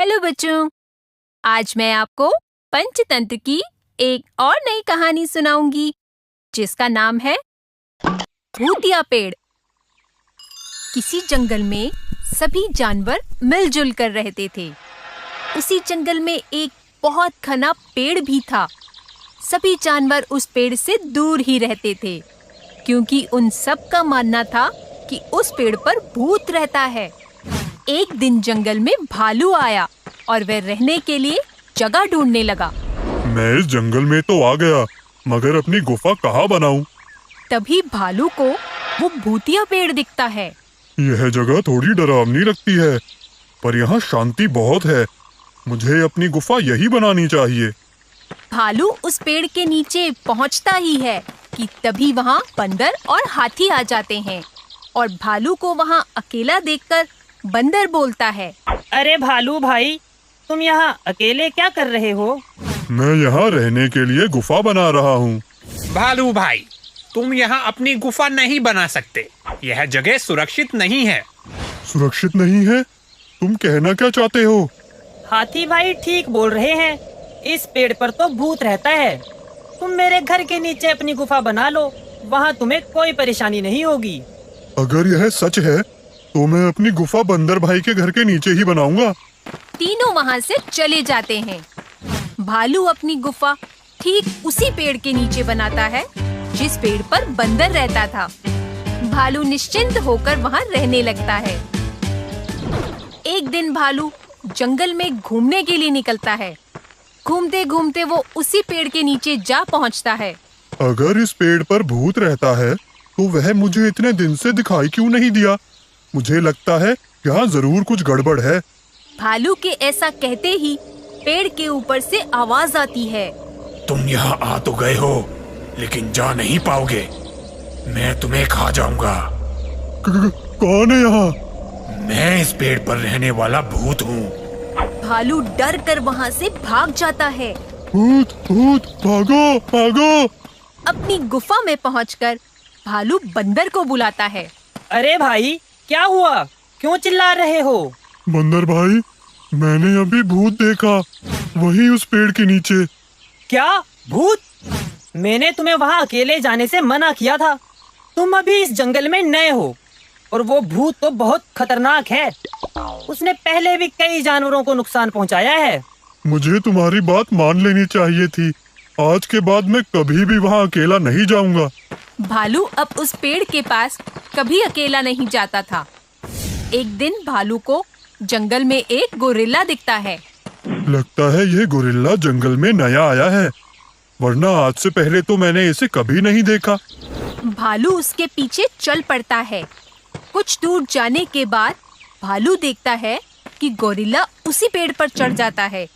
Hello बच्चों, आज मैं आपको पंचतंत्र की एक और नई कहानी सुनाऊंगी जिसका नाम है भूतिया पेड़। किसी जंगल में सभी जानवर मिलजुल कर रहते थे। उसी जंगल में एक बहुत घना पेड़ भी था। सभी जानवर उस पेड़ से दूर ही रहते थे क्योंकि उन सब का मानना था कि उस पेड़ पर भूत रहता है। एक दिन जंगल में भालू आया और वह रहने के लिए जगह ढूंढने लगा। मैं इस जंगल में तो आ गया, मगर अपनी गुफा कहाँ बनाऊं? तभी भालू को वो भूतिया पेड़ दिखता है। यह जगह थोड़ी डरावनी लगती है, पर यहाँ शांति बहुत है। मुझे अपनी गुफा यही बनानी चाहिए। भालू उस पेड़ के नीचे पहुँचता ही है कि तभी वहाँ बंदर और हाथी आ जाते हैं और भालू को वहाँ अकेला देखकर बंदर बोलता है, अरे भालू भाई, तुम यहाँ अकेले क्या कर रहे हो? मैं यहाँ रहने के लिए गुफा बना रहा हूँ। भालू भाई, तुम यहाँ अपनी गुफा नहीं बना सकते। यह जगह सुरक्षित नहीं है। सुरक्षित नहीं है? तुम कहना क्या चाहते हो? हाथी भाई ठीक बोल रहे हैं। इस पेड़ पर तो भूत रहता है। तुम मेरे घर के नीचे अपनी गुफा बना लो, वहाँ तुम्हें कोई परेशानी नहीं होगी। अगर यह सच है तो मैं अपनी गुफा बंदर भाई के घर के नीचे ही बनाऊंगा। तीनों वहाँ से चले जाते हैं। भालू अपनी गुफा ठीक उसी पेड़ के नीचे बनाता है जिस पेड़ पर बंदर रहता था। भालू निश्चिंत होकर वहाँ रहने लगता है। एक दिन भालू जंगल में घूमने के लिए निकलता है। घूमते घूमते वो उसी पेड़ के नीचे जा पहुँचता है। अगर इस पेड़ पर भूत रहता है तो वह मुझे इतने दिन से दिखाई क्यों नहीं दिया? मुझे लगता है यहाँ जरूर कुछ गड़बड़ है। भालू के ऐसा कहते ही पेड़ के ऊपर से आवाज आती है, तुम यहाँ आ तो गए हो, लेकिन जा नहीं पाओगे। मैं तुम्हें खा जाऊंगा। कौन है यहाँ? मैं इस पेड़ पर रहने वाला भूत हूँ। भालू डर कर वहाँ से भाग जाता है। भूत भूत, भागो भागो। अपनी गुफा में पहुंचकर भालू बंदर को बुलाता है। अरे भाई, क्या हुआ? क्यों चिल्ला रहे हो? बंदर भाई, मैंने अभी भूत देखा, वही उस पेड़ के नीचे। क्या भूत? मैंने तुम्हें वहाँ अकेले जाने से मना किया था। तुम अभी इस जंगल में नए हो और वो भूत तो बहुत खतरनाक है। उसने पहले भी कई जानवरों को नुकसान पहुँचाया है। मुझे तुम्हारी बात मान लेनी चाहिए थी। आज के बाद मैं कभी भी वहाँ अकेला नहीं जाऊंगा। भालू अब उस पेड़ के पास कभी अकेला नहीं जाता था। एक दिन भालू को जंगल में एक गोरिल्ला दिखता है। लगता है ये गोरिल्ला जंगल में नया आया है, वरना आज से पहले तो मैंने इसे कभी नहीं देखा। भालू उसके पीछे चल पड़ता है। कुछ दूर जाने के बाद भालू देखता है कि गोरिल्ला उसी पेड़ पर चढ़ जाता है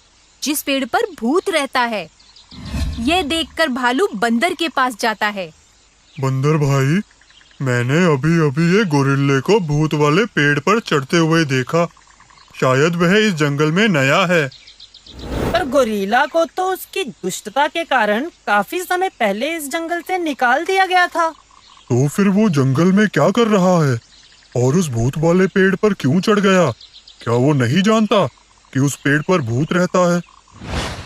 जिस पेड़ पर भूत रहता है। यह देखकर भालू बंदर के पास जाता है। बंदर भाई, मैंने अभी अभी ये गोरिल्ले को भूत वाले पेड़ पर चढ़ते हुए देखा। शायद वह इस जंगल में नया है। पर गोरिल्ला को तो उसकी दुष्टता के कारण काफी समय पहले इस जंगल से निकाल दिया गया था। तो फिर वो जंगल में क्या कर रहा है और उस भूत वाले पेड़ पर क्यों चढ़ गया? क्या वो नहीं जानता कि उस पेड़ पर भूत रहता है?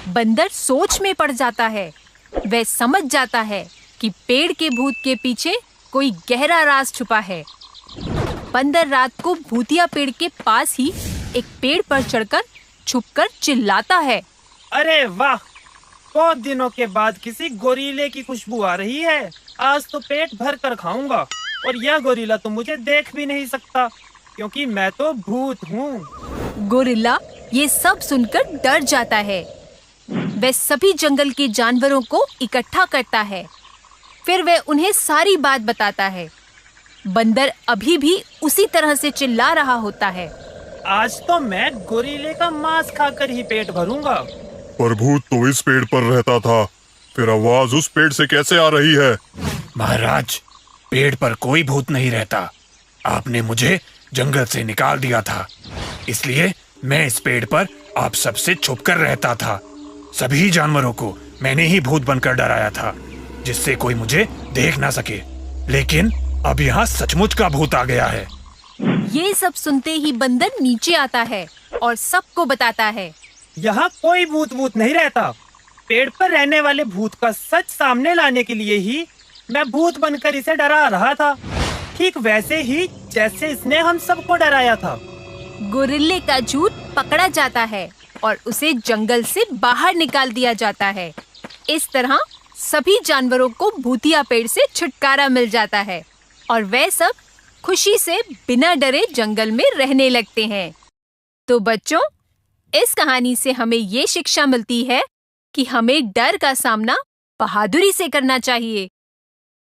बंदर सोच में पड़ जाता है। वह समझ जाता है कि पेड़ के भूत के पीछे कोई गहरा राज छुपा है। बंदर रात को भूतिया पेड़ के पास ही एक पेड़ पर चढ़कर छुपकर चिल्लाता है, अरे वाह, बहुत दिनों के बाद किसी गोरिल्ले की खुशबू आ रही है। आज तो पेट भर कर खाऊंगा और यह गोरिल्ला तो मुझे देख भी नहीं सकता क्योंकि मैं तो भूत हूँ। गोरिल्ला ये सब सुनकर डर जाता है। वह सभी जंगल के जानवरों को इकट्ठा करता है। फिर वह उन्हें सारी बात बताता है। बंदर अभी भी उसी तरह से चिल्ला रहा होता है, आज तो मैं गोरिल्ले का मांस खाकर ही पेट भरूंगा। पर भूत तो इस पेड़ पर रहता था, फिर आवाज उस पेड़ से कैसे आ रही है? महाराज, पेड़ पर कोई भूत नहीं रहता। आपने मुझे जंगल से निकाल दिया था, इसलिए मैं इस पेड़ पर आप सबसे छुपकर रहता था। सभी जानवरों को मैंने ही भूत बनकर डराया था, जिससे कोई मुझे देख ना सके। लेकिन अब यहाँ सचमुच का भूत आ गया है। ये सब सुनते ही बंदर नीचे आता है और सबको बताता है। यहाँ कोई भूत वूत नहीं रहता। पेड़ पर रहने वाले भूत का सच सामने लाने के लिए ही मैं भूत बनकर इसे डरा रहा था, ठीक वैसे ही जैसे इसने हम सबको डराया था। गोरिल्ले का झूठ पकड़ा जाता है और उसे जंगल से बाहर निकाल दिया जाता है। इस तरह सभी जानवरों को भूतिया पेड़ से छुटकारा मिल जाता है और वे सब खुशी से बिना डरे जंगल में रहने लगते हैं। तो बच्चों, इस कहानी से हमें ये शिक्षा मिलती है कि हमें डर का सामना बहादुरी से करना चाहिए।